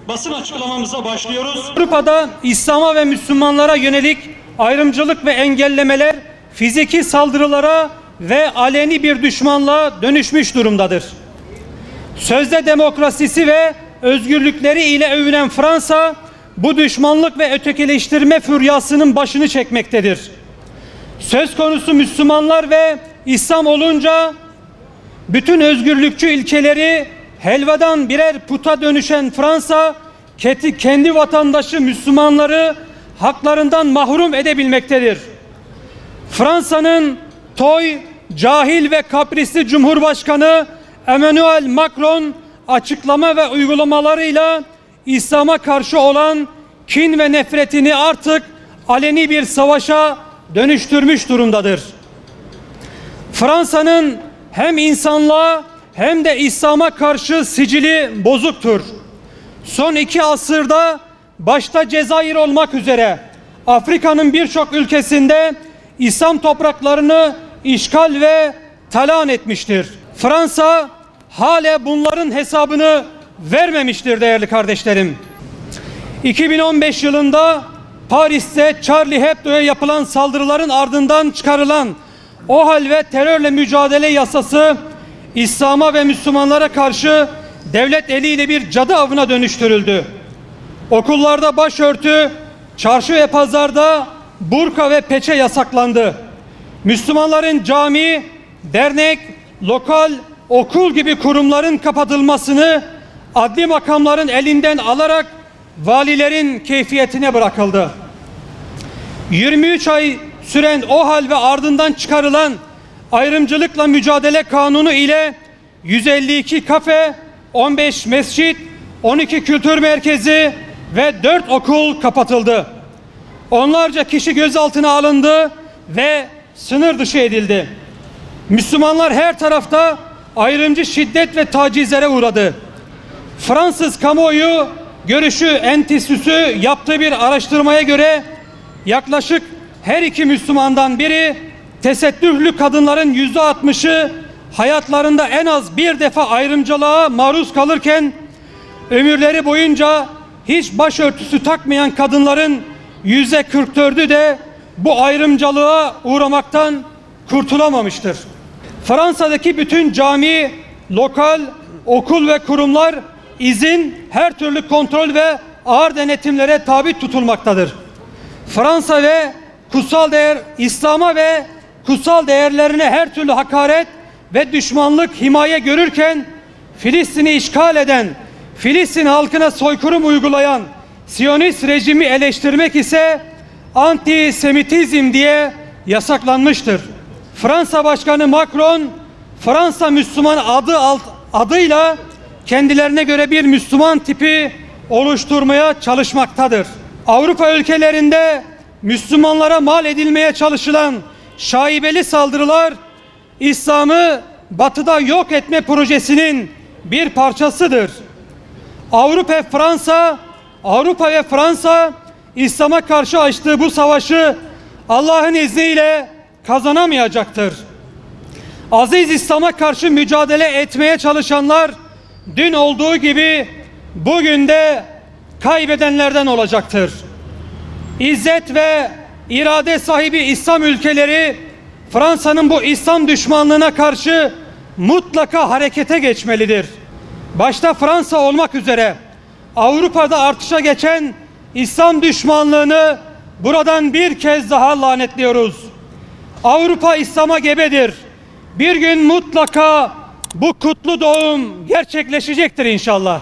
basın açıklamamıza başlıyoruz. Avrupa'da İslam'a ve Müslümanlara yönelik ayrımcılık ve engellemeler fiziki saldırılara ve aleni bir düşmanlığa dönüşmüş durumdadır. Sözde demokrasisi ve özgürlükleri ile övünen Fransa, bu düşmanlık ve ötekileştirme furyasının başını çekmektedir. Söz konusu Müslümanlar ve İslam olunca bütün özgürlükçü ilkeleri helvadan birer puta dönüşen Fransa, kendi vatandaşı Müslümanları haklarından mahrum edebilmektedir. Fransa'nın toy, cahil ve kaprisli Cumhurbaşkanı Emmanuel Macron açıklama ve uygulamalarıyla İslam'a karşı olan kin ve nefretini artık aleni bir savaşa dönüştürmüş durumdadır. Fransa'nın hem insanlığa hem de İslam'a karşı sicili bozuktur. Son 2 asırda başta Cezayir olmak üzere Afrika'nın birçok ülkesinde İslam topraklarını işgal ve talan etmiştir. Fransa hala bunların hesabını vermemiştir değerli kardeşlerim. 2015 yılında Paris'te Charlie Hebdo'ya yapılan saldırıların ardından çıkarılan OHAL ve terörle mücadele yasası İslam'a ve Müslümanlara karşı devlet eliyle bir cadı avına dönüştürüldü. Okullarda başörtü, çarşı ve pazarda burka ve peçe yasaklandı. Müslümanların cami, dernek, lokal, okul gibi kurumların kapatılmasını adli makamların elinden alarak valilerin keyfiyetine bırakıldı. 23 ay süren OHAL ve ardından çıkarılan ayrımcılıkla mücadele kanunu ile 152 kafe, 15 mescit, 12 kültür merkezi ve 4 okul kapatıldı. Onlarca kişi gözaltına alındı ve sınır dışı edildi. Müslümanlar her tarafta ayrımcı şiddet ve tacizlere uğradı. Fransız kamuoyu görüşü enstitüsü yaptığı bir araştırmaya göre yaklaşık her 2 Müslümandan biri tesettürlü kadınların %60'ı hayatlarında en az bir defa ayrımcılığa maruz kalırken ömürleri boyunca hiç başörtüsü takmayan kadınların %44'ü de bu ayrımcılığa uğramaktan kurtulamamıştır. Fransa'daki bütün cami, lokal, okul ve kurumlar izin, her türlü kontrol ve ağır denetimlere tabi tutulmaktadır. Fransa ve kutsal değer, İslam'a ve kutsal değerlerine her türlü hakaret ve düşmanlık himaye görürken Filistin'i işgal eden, Filistin halkına soykırım uygulayan Siyonist rejimi eleştirmek ise antisemitizm diye yasaklanmıştır. Fransa Başkanı Macron, Fransa Müslüman adıyla kendilerine göre bir Müslüman tipi oluşturmaya çalışmaktadır. Avrupa ülkelerinde Müslümanlara mal edilmeye çalışılan şaibeli saldırılar İslam'ı batıda yok etme projesinin bir parçasıdır. Avrupa ve Fransa İslam'a karşı açtığı bu savaşı Allah'ın izniyle kazanamayacaktır. Aziz İslam'a karşı mücadele etmeye çalışanlar dün olduğu gibi bugün de kaybedenlerden olacaktır. İzzet ve irade sahibi İslam ülkeleri Fransa'nın bu İslam düşmanlığına karşı mutlaka harekete geçmelidir. Başta Fransa olmak üzere Avrupa'da artışa geçen İslam düşmanlığını buradan bir kez daha lanetliyoruz. Avrupa İslam'a gebedir. Bir gün mutlaka bu kutlu doğum gerçekleşecektir inşallah.